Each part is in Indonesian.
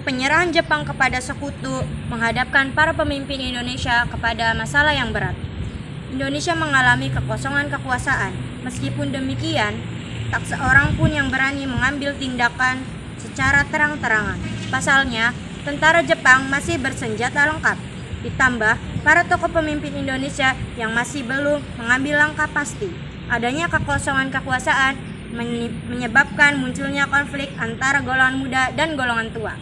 penyerahan Jepang kepada sekutu menghadapkan para pemimpin Indonesia kepada masalah yang berat. Indonesia mengalami kekosongan kekuasaan. Meskipun demikian, tak seorang pun yang berani mengambil tindakan secara terang-terangan. Pasalnya, tentara Jepang masih bersenjata lengkap. Ditambah para tokoh pemimpin Indonesia yang masih belum mengambil langkah pasti. Adanya kekosongan kekuasaan menyebabkan munculnya konflik antara golongan muda dan golongan tua.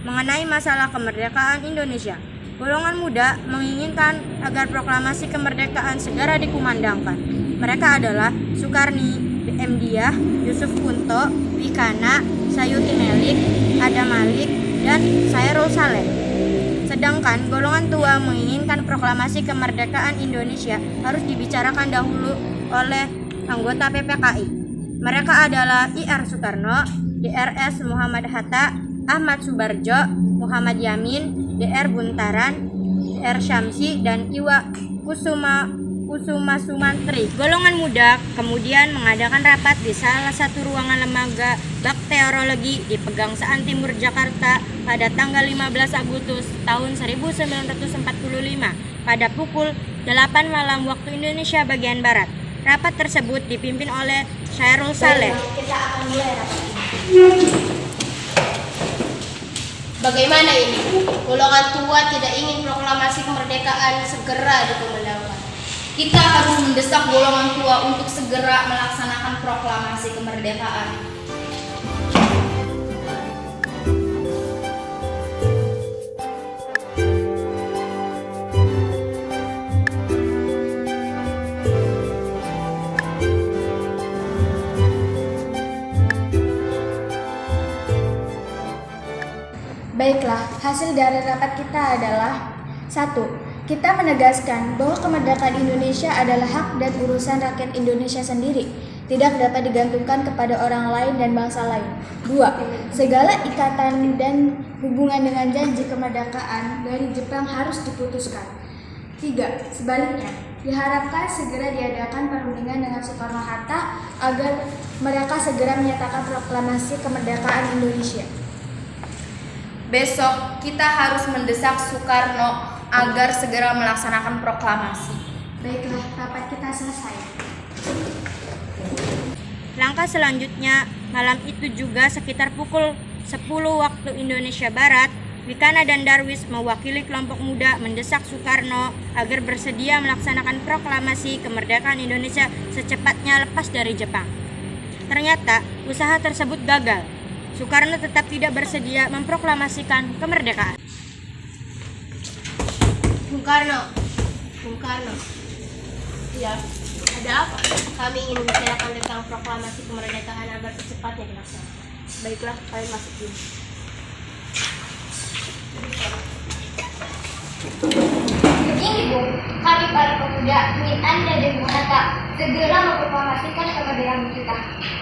Mengenai masalah kemerdekaan Indonesia, golongan muda menginginkan agar proklamasi kemerdekaan segera dikumandangkan. Mereka adalah Sukarni, B.M. Diah, Yusuf Kunto, Wikana, Sayuti Melik, Adam Malik, dan Chairul Saleh. Sedangkan golongan tua menginginkan proklamasi kemerdekaan Indonesia harus dibicarakan dahulu oleh anggota PPKI. Mereka adalah I.R. Soekarno, D.R.S. Muhammad Hatta, Ahmad Subarjo, Muhammad Yamin, D.R. Buntaran, D.R. Syamsi, dan Iwa Kusuma Sumantri. Golongan muda kemudian mengadakan rapat di salah satu ruangan lembaga bakteriologi di Pegangsaan Timur Jakarta pada tanggal 15 Agustus tahun 1945 pada pukul 8 malam waktu Indonesia bagian Barat. Rapat tersebut dipimpin oleh Chairul Saleh. Kita akan mulai rapat ini. Bagaimana ini? Golongan tua tidak ingin proklamasi kemerdekaan segera dikumandangkan. Kita harus mendesak golongan tua untuk segera melaksanakan proklamasi kemerdekaan. Baiklah, hasil dari rapat kita adalah 1. Kita menegaskan bahwa kemerdekaan Indonesia adalah hak dan urusan rakyat Indonesia sendiri, tidak dapat digantungkan kepada orang lain dan bangsa lain. 2. Segala ikatan dan hubungan dengan janji kemerdekaan dari Jepang harus diputuskan. 3. Sebaliknya, diharapkan segera diadakan perundingan dengan Soekarno-Hatta agar mereka segera menyatakan proklamasi kemerdekaan Indonesia. Besok kita harus mendesak Soekarno agar segera melaksanakan proklamasi. Baiklah, rapat kita selesai. Langkah selanjutnya, malam itu juga sekitar pukul 10 waktu Indonesia Barat, Wikana dan Darwis mewakili kelompok muda mendesak Soekarno agar bersedia melaksanakan proklamasi kemerdekaan Indonesia secepatnya lepas dari Jepang. Ternyata, usaha tersebut gagal. Soekarno tetap tidak bersedia memproklamasikan kemerdekaan. Bung Karno. Ya, ada apa? Kami ingin membicarakan tentang proklamasi kemerdekaan agar secepatnya dilaksanakan. Baiklah, kalian masuk dulu. Begini Bung, kami para pemuda ingin Anda dan Bung Hatta segera memproklamasikan kemerdekaan kita.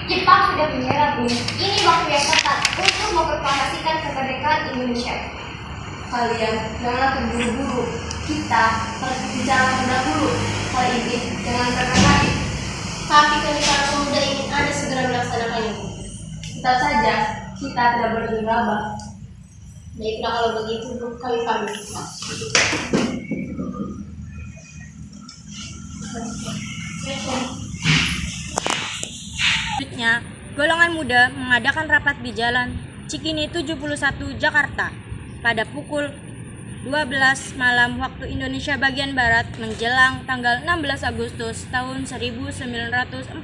Jepang sudah menyerah Bung. Ini waktu yang tepat untuk memproklamasikan kemerdekaan Indonesia. Kalian jangan terburu-buru. Kita harus bicarakan dahulu hal ini dengan PPKI. Tapi kami para pemuda ingin Anda segera melaksanakannya. Tetap saja kita tidak bergegabah. Baiklah kalau begitu, kami pamit. Selanjutnya, golongan muda mengadakan rapat di Jalan Cikini 71 Jakarta pada pukul 12 malam waktu Indonesia bagian Barat menjelang tanggal 16 Agustus tahun 1945.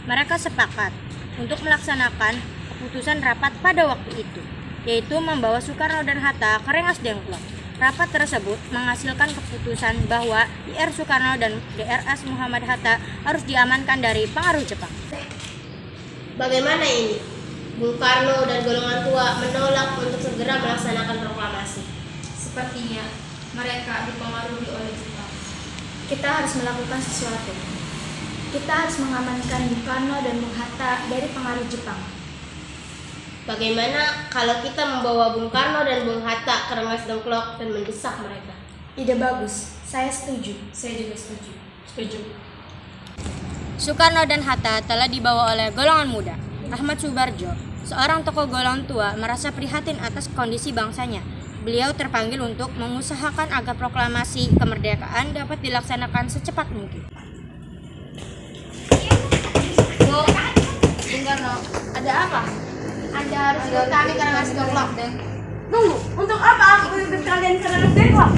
Mereka sepakat untuk melaksanakan keputusan rapat pada waktu itu, yaitu membawa Soekarno dan Hatta ke Rengas Dengklok. Rapat tersebut menghasilkan keputusan bahwa I.R. Soekarno dan D.R.S. Muhammad Hatta harus diamankan dari pengaruh Jepang. Bagaimana ini? Bung Karno dan golongan tua menolak untuk segera melaksanakan proklamasi. Sepertinya mereka dipengaruhi oleh Jepang. Kita harus melakukan sesuatu. Kita harus mengamankan Bung Karno dan Bung Hatta dari pengaruh Jepang. Bagaimana kalau kita membawa Bung Karno dan Bung Hatta ke Rengas Dengklok dan mendesak mereka? Ide bagus, saya setuju. Saya juga setuju. Soekarno dan Hatta telah dibawa oleh golongan muda. Ahmad Subarjo, seorang tokoh golongan tua, merasa prihatin atas kondisi bangsanya. Beliau terpanggil untuk mengusahakan agar proklamasi kemerdekaan dapat dilaksanakan secepat mungkin. Dengar no, ada apa? Anda harus ikut kami karena masih deadlock, Den. Tunggu, untuk apa aku ikut kalian karena deadlock?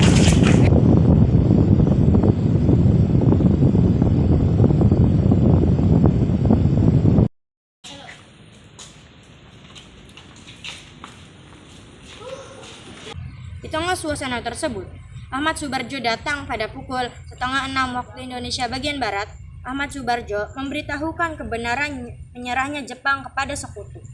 Di tengah suasana tersebut, Ahmad Subarjo datang pada pukul 5:30 waktu Indonesia bagian Barat. Ahmad Subarjo memberitahukan kebenaran menyerahnya Jepang kepada sekutu.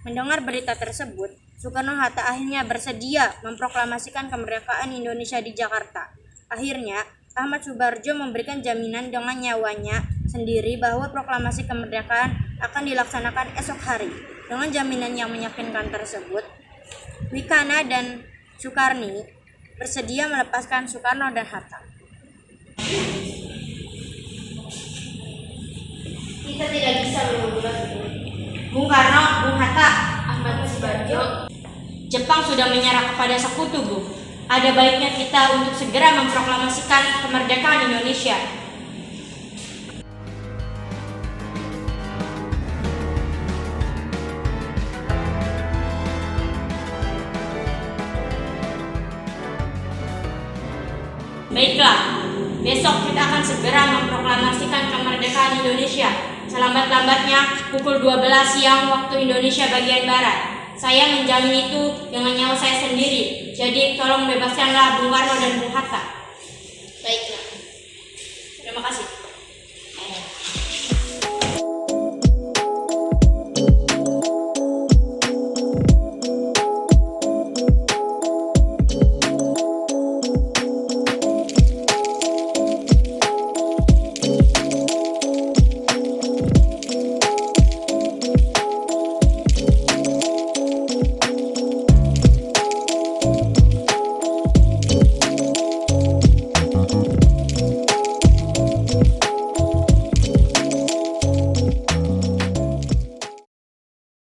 Mendengar berita tersebut, Soekarno-Hatta akhirnya bersedia memproklamasikan kemerdekaan Indonesia di Jakarta. Akhirnya, Ahmad Subarjo memberikan jaminan dengan nyawanya sendiri bahwa proklamasi kemerdekaan akan dilaksanakan esok hari. Dengan jaminan yang meyakinkan tersebut, Wikana dan Sukarni bersedia melepaskan Soekarno dan Hatta. Kita tidak bisa menunggu lagi. Bung Karno, Bung Hatta, Ahmad Subarjo, Jepang sudah menyerah kepada sekutu, Bu. Ada baiknya kita untuk segera memproklamasikan kemerdekaan Indonesia. Baiklah, besok kita akan segera memproklamasikan kemerdekaan Indonesia. Selambat-lambatnya pukul 12 siang waktu Indonesia bagian Barat. Saya menjamin itu dengan nyawa saya sendiri. Jadi tolong bebaskanlah Bung Karno dan Bung Hatta.